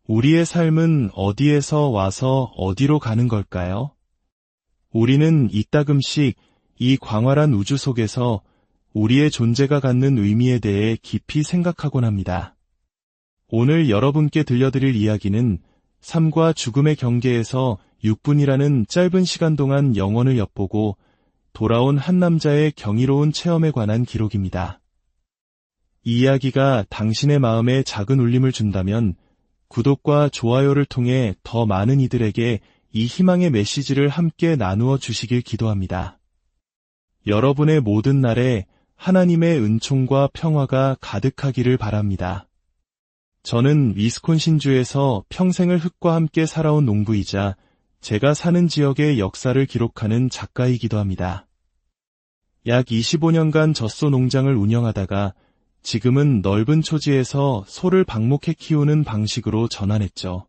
우리의 삶은 어디에서 와서 어디로 가는 걸까요? 우리는 이따금씩 이 광활한 우주 속에서 우리의 존재가 갖는 의미에 대해 깊이 생각하곤 합니다. 오늘 여러분께 들려드릴 이야기는 삶과 죽음의 경계에서 6분이라는 짧은 시간 동안 영혼을 엿보고 돌아온 한 남자의 경이로운 체험에 관한 기록입니다. 이 이야기가 당신의 마음에 작은 울림을 준다면 구독과 좋아요를 통해 더 많은 이들에게 이 희망의 메시지를 함께 나누어 주시길 기도합니다. 여러분의 모든 날에 하나님의 은총과 평화가 가득하기를 바랍니다. 저는 위스콘신주에서 평생을 흙과 함께 살아온 농부이자 제가 사는 지역의 역사를 기록하는 작가이기도 합니다. 약 25년간 젖소 농장을 운영하다가 지금은 넓은 초지에서 소를 방목해 키우는 방식으로 전환했죠.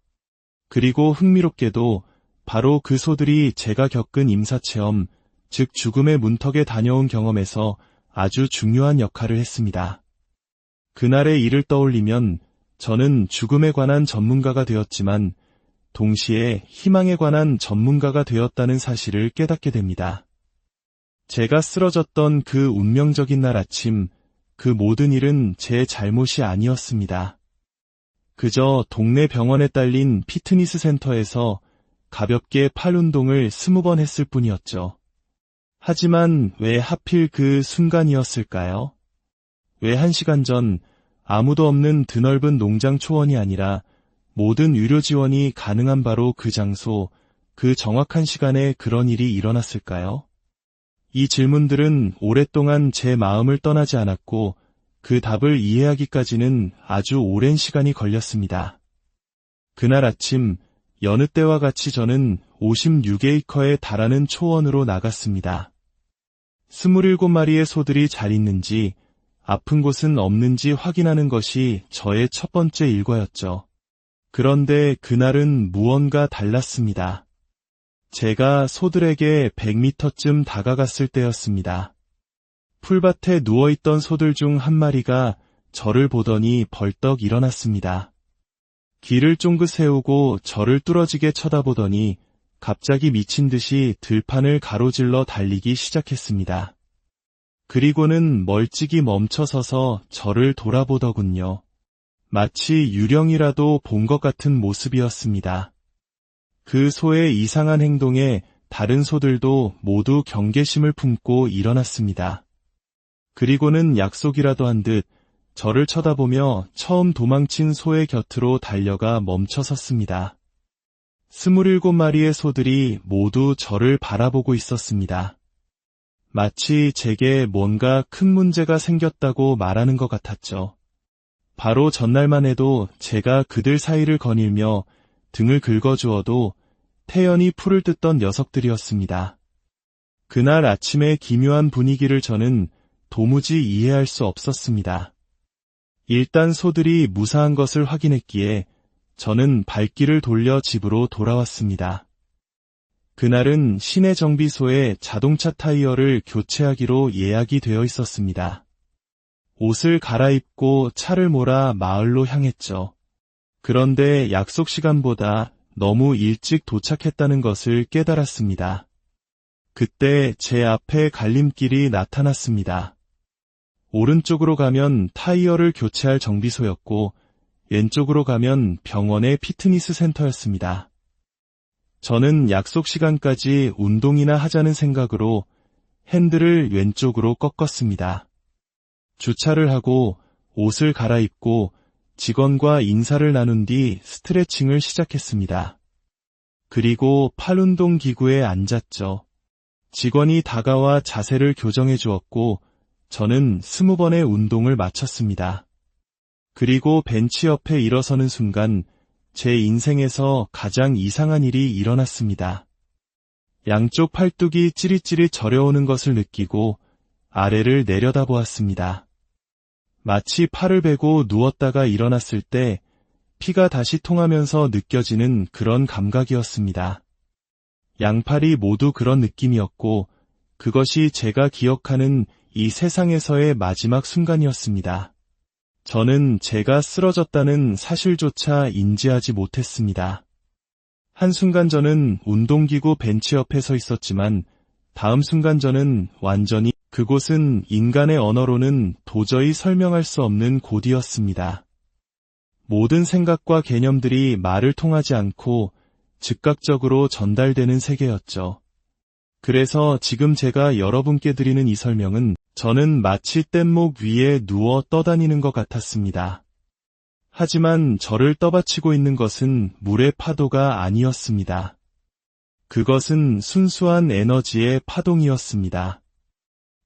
그리고 흥미롭게도 바로 그 소들이 제가 겪은 임사체험, 즉 죽음의 문턱에 다녀온 경험에서 아주 중요한 역할을 했습니다. 그날의 일을 떠올리면 저는 죽음에 관한 전문가가 되었지만 동시에 희망에 관한 전문가가 되었다는 사실을 깨닫게 됩니다. 제가 쓰러졌던 그 운명적인 날 아침, 그 모든 일은 제 잘못이 아니었습니다. 그저 동네 병원에 딸린 피트니스 센터에서 가볍게 팔 운동을 20번 했을 뿐이었죠. 하지만 왜 하필 그 순간이었을까요? 왜 1시간 전 아무도 없는 드넓은 농장 초원이 아니라 모든 의료 지원이 가능한 바로 그 장소, 그 정확한 시간에 그런 일이 일어났을까요? 이 질문들은 오랫동안 제 마음을 떠나지 않았고 그 답을 이해하기까지는 아주 오랜 시간이 걸렸습니다. 그날 아침 여느 때와 같이 저는 56에이커에 달하는 초원으로 나갔습니다. 27마리의 소들이 잘 있는지 아픈 곳은 없는지 확인하는 것이 저의 첫 번째 일과였죠. 그런데 그날은 무언가 달랐습니다. 제가 소들에게 100m쯤 다가갔을 때였습니다. 풀밭에 누워있던 소들 중 한 마리가 저를 보더니 벌떡 일어났습니다. 귀를 쫑긋 세우고 저를 뚫어지게 쳐다보더니 갑자기 미친 듯이 들판을 가로질러 달리기 시작했습니다. 그리고는 멀찍이 멈춰서서 저를 돌아보더군요. 마치 유령이라도 본 것 같은 모습이었습니다. 그 소의 이상한 행동에 다른 소들도 모두 경계심을 품고 일어났습니다. 그리고는 약속이라도 한 듯 저를 쳐다보며 처음 도망친 소의 곁으로 달려가 멈춰섰습니다. 27마리의 소들이 모두 저를 바라보고 있었습니다. 마치 제게 뭔가 큰 문제가 생겼다고 말하는 것 같았죠. 바로 전날만 해도 제가 그들 사이를 거닐며 등을 긁어주어도 태연히 풀을 뜯던 녀석들이었습니다. 그날 아침의 기묘한 분위기를 저는 도무지 이해할 수 없었습니다. 일단 소들이 무사한 것을 확인했기에 저는 발길을 돌려 집으로 돌아왔습니다. 그날은 시내 정비소에 자동차 타이어를 교체하기로 예약이 되어 있었습니다. 옷을 갈아입고 차를 몰아 마을로 향했죠. 그런데 약속 시간보다 너무 일찍 도착했다는 것을 깨달았습니다. 그때 제 앞에 갈림길이 나타났습니다. 오른쪽으로 가면 타이어를 교체할 정비소였고 왼쪽으로 가면 병원의 피트니스 센터였습니다. 저는 약속 시간까지 운동이나 하자는 생각으로 핸들을 왼쪽으로 꺾었습니다. 주차를 하고 옷을 갈아입고 직원과 인사를 나눈 뒤 스트레칭을 시작했습니다. 그리고 팔운동 기구에 앉았죠. 직원이 다가와 자세를 교정해 주었고 저는 20번의 운동을 마쳤습니다. 그리고 벤치 옆에 일어서는 순간 제 인생에서 가장 이상한 일이 일어났습니다. 양쪽 팔뚝이 찌릿찌릿 저려오는 것을 느끼고 아래를 내려다보았습니다. 마치 팔을 베고 누웠다가 일어났을 때 피가 다시 통하면서 느껴지는 그런 감각이었습니다. 양팔이 모두 그런 느낌이었고 그것이 제가 기억하는 이 세상에서의 마지막 순간이었습니다. 저는 제가 쓰러졌다는 사실조차 인지하지 못했습니다. 한순간 저는 운동기구 벤치 옆에 서 있었지만 다음 순간 저는 완전히 그곳은 인간의 언어로는 도저히 설명할 수 없는 곳이었습니다. 모든 생각과 개념들이 말을 통하지 않고 즉각적으로 전달되는 세계였죠. 그래서 지금 제가 여러분께 드리는 이 설명은 저는 마치 뗏목 위에 누워 떠다니는 것 같았습니다. 하지만 저를 떠받치고 있는 것은 물의 파도가 아니었습니다. 그것은 순수한 에너지의 파동이었습니다.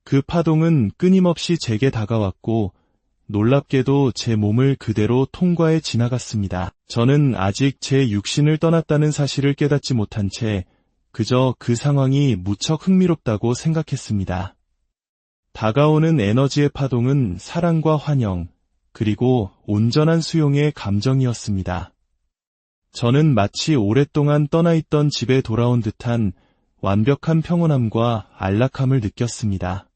그 파동은 끊임없이 제게 다가왔고 놀랍게도 제 몸을 그대로 통과해 지나갔습니다. 저는 아직 제 육신을 떠났다는 사실을 깨닫지 못한 채 그저 그 상황이 무척 흥미롭다고 생각했습니다. 다가오는 에너지의 파동은 사랑과 환영, 그리고 온전한 수용의 감정이었습니다. 저는 마치 오랫동안 떠나있던 집에 돌아온 듯한 완벽한 평온함과 안락함을 느꼈습니다.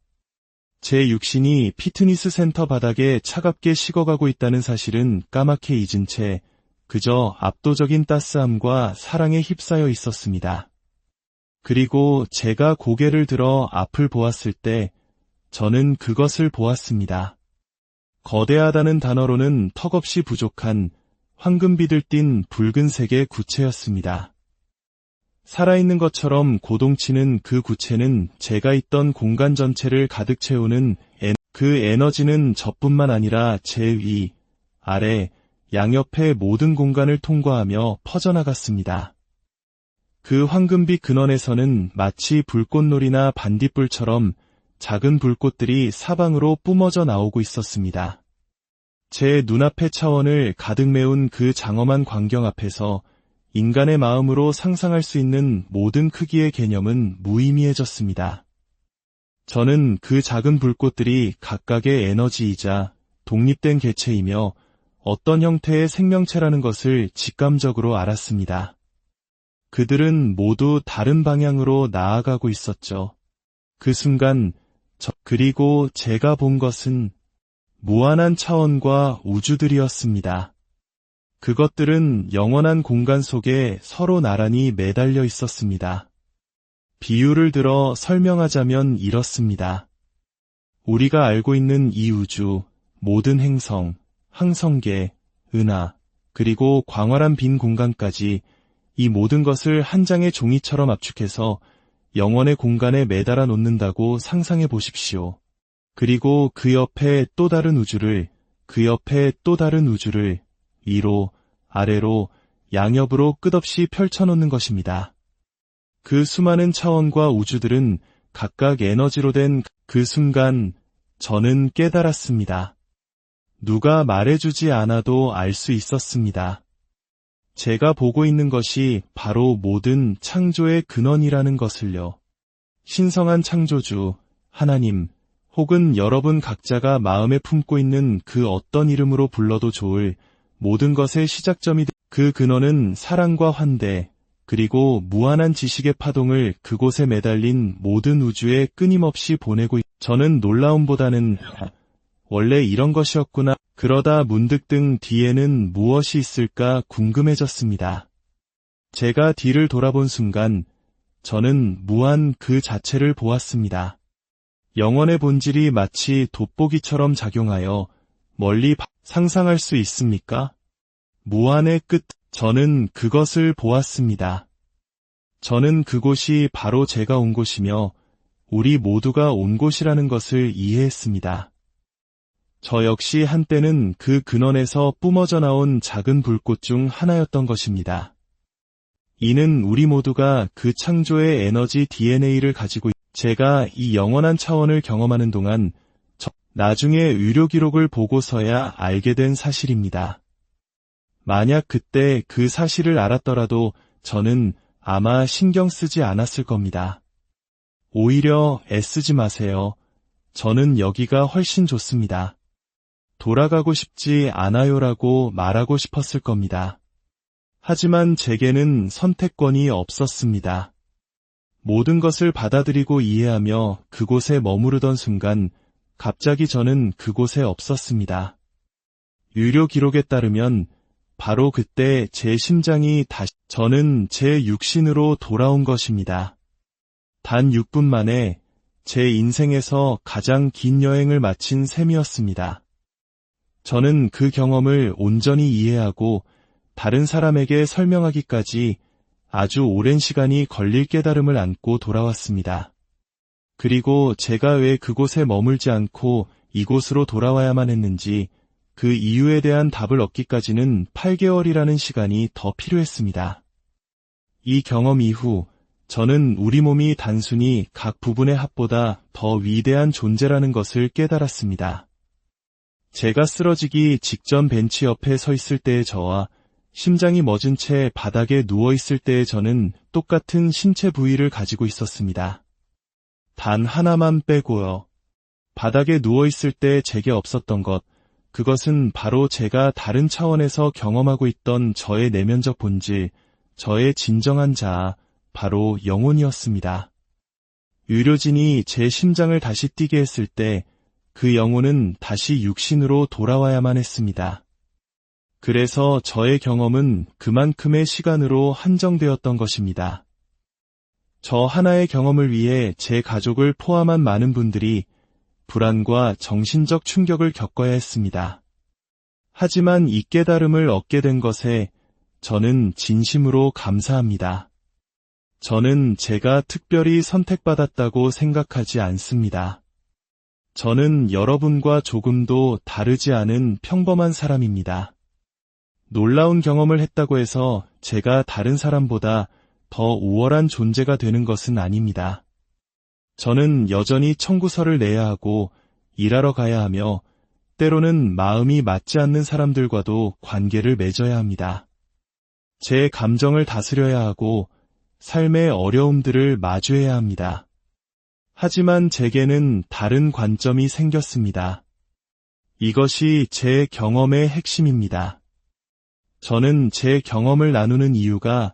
제 육신이 피트니스 센터 바닥에 차갑게 식어가고 있다는 사실은 까맣게 잊은 채 그저 압도적인 따스함과 사랑에 휩싸여 있었습니다. 그리고 제가 고개를 들어 앞을 보았을 때 저는 그것을 보았습니다. 거대하다는 단어로는 턱없이 부족한 황금빛을 띈 붉은색의 구체였습니다. 살아있는 것처럼 고동치는 그 구체는 제가 있던 공간 전체를 가득 채우는 그 에너지는 저뿐만 아니라 제 위, 아래, 양옆의 모든 공간을 통과하며 퍼져나갔습니다. 그 황금빛 근원에서는 마치 불꽃놀이나 반딧불처럼 작은 불꽃들이 사방으로 뿜어져 나오고 있었습니다. 제 눈앞의 차원을 가득 메운 그 장엄한 광경 앞에서 인간의 마음으로 상상할 수 있는 모든 크기의 개념은 무의미해졌습니다. 저는 그 작은 불꽃들이 각각의 에너지이자 독립된 개체이며 어떤 형태의 생명체라는 것을 직감적으로 알았습니다. 그들은 모두 다른 방향으로 나아가고 있었죠. 그 순간 그리고 제가 본 것은 무한한 차원과 우주들이었습니다. 그것들은 영원한 공간 속에 서로 나란히 매달려 있었습니다. 비유를 들어 설명하자면 이렇습니다. 우리가 알고 있는 이 우주, 모든 행성, 항성계, 은하, 그리고 광활한 빈 공간까지 이 모든 것을 한 장의 종이처럼 압축해서 영원의 공간에 매달아 놓는다고 상상해 보십시오. 그리고 그 옆에 또 다른 우주를, 그 옆에 또 다른 우주를 위로, 아래로, 양옆으로 끝없이 펼쳐놓는 것입니다. 그 수많은 차원과 우주들은 각각 에너지로 된 그 순간 저는 깨달았습니다. 누가 말해주지 않아도 알 수 있었습니다. 제가 보고 있는 것이 바로 모든 창조의 근원이라는 것을요. 신성한 창조주, 하나님, 혹은 여러분 각자가 마음에 품고 있는 그 어떤 이름으로 불러도 좋을 모든 것의 시작점이 그 근원은 사랑과 환대, 그리고 무한한 지식의 파동을 그곳에 매달린 모든 우주에 끊임없이 보내고 저는 놀라움보다는 원래 이런 것이었구나. 그러다 문득 등 뒤에는 무엇이 있을까 궁금해졌습니다. 제가 뒤를 돌아본 순간 저는 무한 그 자체를 보았습니다. 영원의 본질이 마치 돋보기처럼 작용하여 멀리 상상할 수 있습니까? 무한의 끝, 저는 그것을 보았습니다. 저는 그곳이 바로 제가 온 곳이며 우리 모두가 온 곳이라는 것을 이해했습니다. 저 역시 한때는 그 근원에서 뿜어져 나온 작은 불꽃 중 하나였던 것입니다. 이는 우리 모두가 그 창조의 에너지 DNA를 가지고 제가 이 영원한 차원을 경험하는 동안 나중에 의료 기록을 보고서야 알게 된 사실입니다. 만약 그때 그 사실을 알았더라도 저는 아마 신경 쓰지 않았을 겁니다. 오히려 애쓰지 마세요. 저는 여기가 훨씬 좋습니다. 돌아가고 싶지 않아요라고 말하고 싶었을 겁니다. 하지만 제게는 선택권이 없었습니다. 모든 것을 받아들이고 이해하며 그곳에 머무르던 순간 갑자기 저는 그곳에 없었습니다. 유료 기록에 따르면 바로 그때 제 심장이 저는 제 육신으로 돌아온 것입니다. 단 6분 만에 제 인생에서 가장 긴 여행을 마친 셈이었습니다. 저는 그 경험을 온전히 이해하고 다른 사람에게 설명하기까지 아주 오랜 시간이 걸릴 깨달음을 안고 돌아왔습니다. 그리고 제가 왜 그곳에 머물지 않고 이곳으로 돌아와야만 했는지 그 이유에 대한 답을 얻기까지는 8개월이라는 시간이 더 필요했습니다. 이 경험 이후 저는 우리 몸이 단순히 각 부분의 합보다 더 위대한 존재라는 것을 깨달았습니다. 제가 쓰러지기 직전 벤치 옆에 서 있을 때의 저와 심장이 멎은 채 바닥에 누워 있을 때의 저는 똑같은 신체 부위를 가지고 있었습니다. 단 하나만 빼고요. 바닥에 누워 있을 때 제게 없었던 것, 그것은 바로 제가 다른 차원에서 경험하고 있던 저의 내면적 본질, 저의 진정한 자아, 바로 영혼이었습니다. 의료진이 제 심장을 다시 뛰게 했을 때 그 영혼은 다시 육신으로 돌아와야만 했습니다. 그래서 저의 경험은 그만큼의 시간으로 한정되었던 것입니다. 저 하나의 경험을 위해 제 가족을 포함한 많은 분들이 불안과 정신적 충격을 겪어야 했습니다. 하지만 이 깨달음을 얻게 된 것에 저는 진심으로 감사합니다. 저는 제가 특별히 선택받았다고 생각하지 않습니다. 저는 여러분과 조금도 다르지 않은 평범한 사람입니다. 놀라운 경험을 했다고 해서 제가 다른 사람보다 더 우월한 존재가 되는 것은 아닙니다. 저는 여전히 청구서를 내야 하고 일하러 가야 하며 때로는 마음이 맞지 않는 사람들과도 관계를 맺어야 합니다. 제 감정을 다스려야 하고 삶의 어려움들을 마주해야 합니다. 하지만 제게는 다른 관점이 생겼습니다. 이것이 제 경험의 핵심입니다. 저는 제 경험을 나누는 이유가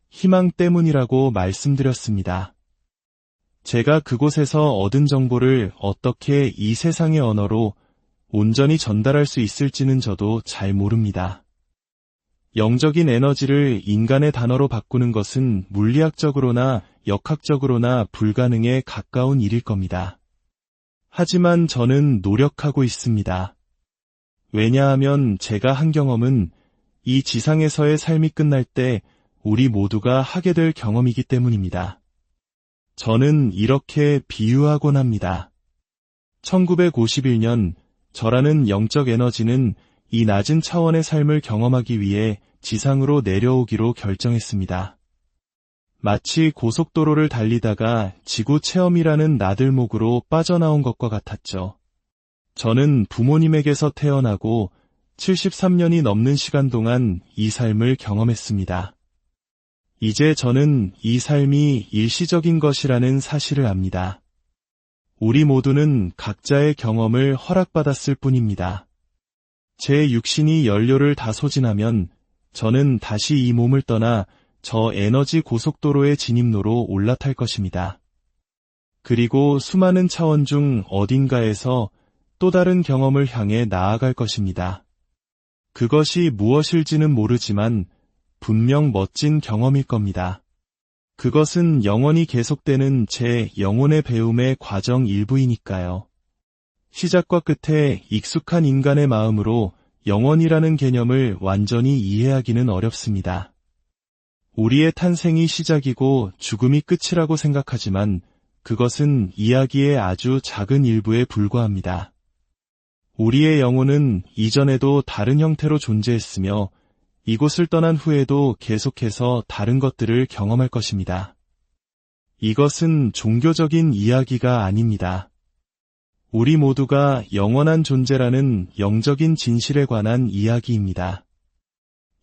희망 때문이라고 말씀드렸습니다. 제가 그곳에서 얻은 정보를 어떻게 이 세상의 언어로 온전히 전달할 수 있을지는 저도 잘 모릅니다. 영적인 에너지를 인간의 단어로 바꾸는 것은 물리학적으로나 역학적으로나 불가능에 가까운 일일 겁니다. 하지만 저는 노력하고 있습니다. 왜냐하면 제가 한 경험은 이 지상에서의 삶이 끝날 때 우리 모두가 하게 될 경험이기 때문입니다. 저는 이렇게 비유하곤 합니다. 1951년 저라는 영적 에너지는 이 낮은 차원의 삶을 경험하기 위해 지상으로 내려오기로 결정했습니다. 마치 고속도로를 달리다가 지구 체험이라는 나들목으로 빠져나온 것과 같았죠. 저는 부모님에게서 태어나고 73년이 넘는 시간 동안 이 삶을 경험했습니다. 이제 저는 이 삶이 일시적인 것이라는 사실을 압니다. 우리 모두는 각자의 경험을 허락받았을 뿐입니다. 제 육신이 연료를 다 소진하면 저는 다시 이 몸을 떠나 저 에너지 고속도로의 진입로로 올라탈 것입니다. 그리고 수많은 차원 중 어딘가에서 또 다른 경험을 향해 나아갈 것입니다. 그것이 무엇일지는 모르지만 분명 멋진 경험일 겁니다. 그것은 영원히 계속되는 제 영혼의 배움의 과정 일부이니까요. 시작과 끝에 익숙한 인간의 마음으로 영원이라는 개념을 완전히 이해하기는 어렵습니다. 우리의 탄생이 시작이고 죽음이 끝이라고 생각하지만 그것은 이야기의 아주 작은 일부에 불과합니다. 우리의 영혼은 이전에도 다른 형태로 존재했으며 이곳을 떠난 후에도 계속해서 다른 것들을 경험할 것입니다. 이것은 종교적인 이야기가 아닙니다. 우리 모두가 영원한 존재라는 영적인 진실에 관한 이야기입니다.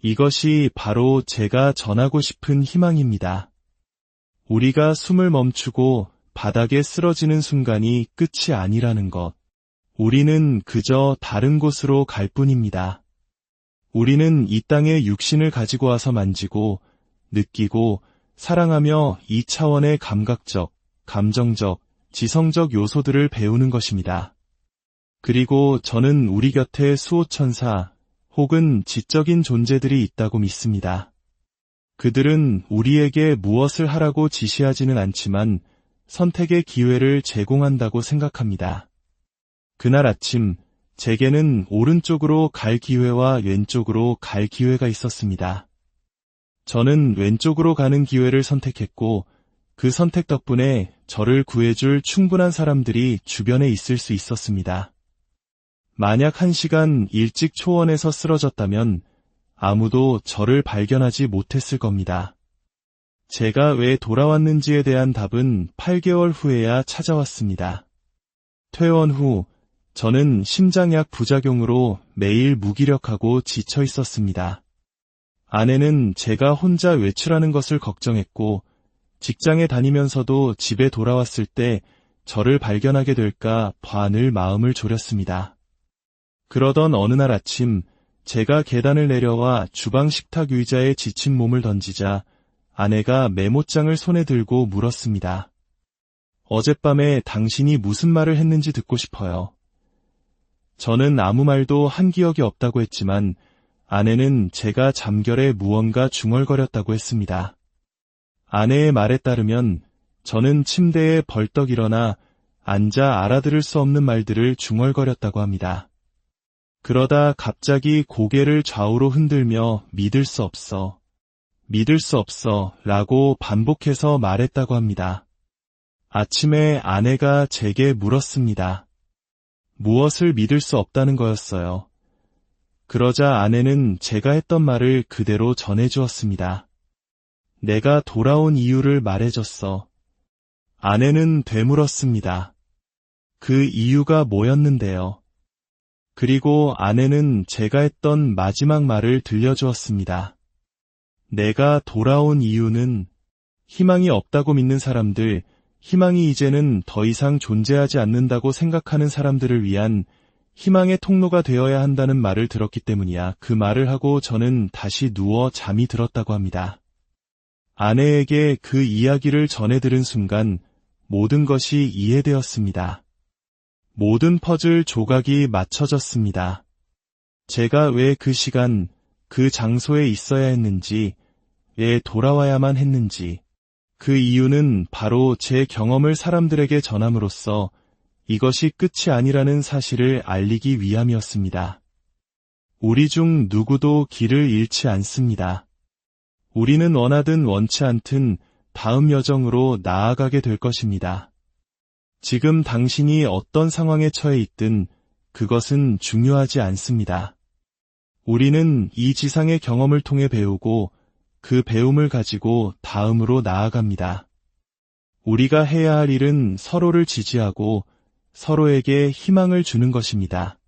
이것이 바로 제가 전하고 싶은 희망입니다. 우리가 숨을 멈추고 바닥에 쓰러지는 순간이 끝이 아니라는 것. 우리는 그저 다른 곳으로 갈 뿐입니다. 우리는 이 땅에 육신을 가지고 와서 만지고, 느끼고, 사랑하며 이 차원의 감각적, 감정적, 지성적 요소들을 배우는 것입니다. 그리고 저는 우리 곁에 수호천사, 혹은 지적인 존재들이 있다고 믿습니다. 그들은 우리에게 무엇을 하라고 지시하지는 않지만 선택의 기회를 제공한다고 생각합니다. 그날 아침, 제게는 오른쪽으로 갈 기회와 왼쪽으로 갈 기회가 있었습니다. 저는 왼쪽으로 가는 기회를 선택했고, 그 선택 덕분에 저를 구해줄 충분한 사람들이 주변에 있을 수 있었습니다. 만약 1시간 일찍 초원에서 쓰러졌다면 아무도 저를 발견하지 못했을 겁니다. 제가 왜 돌아왔는지에 대한 답은 8개월 후에야 찾아왔습니다. 퇴원 후 저는 심장약 부작용으로 매일 무기력하고 지쳐 있었습니다. 아내는 제가 혼자 외출하는 것을 걱정했고 직장에 다니면서도 집에 돌아왔을 때 저를 발견하게 될까 봐 늘 마음을 졸였습니다. 그러던 어느 날 아침 제가 계단을 내려와 주방 식탁 의자에 지친 몸을 던지자 아내가 메모장을 손에 들고 물었습니다. 어젯밤에 당신이 무슨 말을 했는지 듣고 싶어요. 저는 아무 말도 한 기억이 없다고 했지만 아내는 제가 잠결에 무언가 중얼거렸다고 했습니다. 아내의 말에 따르면 저는 침대에 벌떡 일어나 앉아 알아들을 수 없는 말들을 중얼거렸다고 합니다. 그러다 갑자기 고개를 좌우로 흔들며 믿을 수 없어 라고 반복해서 말했다고 합니다. 아침에 아내가 제게 물었습니다. 무엇을 믿을 수 없다는 거였어요. 그러자 아내는 제가 했던 말을 그대로 전해주었습니다. 내가 돌아온 이유를 말해줬어. 아내는 되물었습니다. 그 이유가 뭐였는데요? 그리고 아내는 제가 했던 마지막 말을 들려주었습니다. 내가 돌아온 이유는 희망이 없다고 믿는 사람들, 희망이 이제는 더 이상 존재하지 않는다고 생각하는 사람들을 위한 희망의 통로가 되어야 한다는 말을 들었기 때문이야. 그 말을 하고 저는 다시 누워 잠이 들었다고 합니다. 아내에게 그 이야기를 전해 들은 순간 모든 것이 이해되었습니다. 모든 퍼즐 조각이 맞춰졌습니다. 제가 왜 그 시간, 그 장소에 있어야 했는지, 왜 돌아와야만 했는지, 그 이유는 바로 제 경험을 사람들에게 전함으로써 이것이 끝이 아니라는 사실을 알리기 위함이었습니다. 우리 중 누구도 길을 잃지 않습니다. 우리는 원하든 원치 않든 다음 여정으로 나아가게 될 것입니다. 지금 당신이 어떤 상황에 처해 있든 그것은 중요하지 않습니다. 우리는 이 지상의 경험을 통해 배우고 그 배움을 가지고 다음으로 나아갑니다. 우리가 해야 할 일은 서로를 지지하고 서로에게 희망을 주는 것입니다.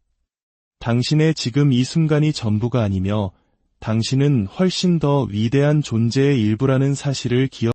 당신의 지금 이 순간이 전부가 아니며 당신은 훨씬 더 위대한 존재의 일부라는 사실을 기억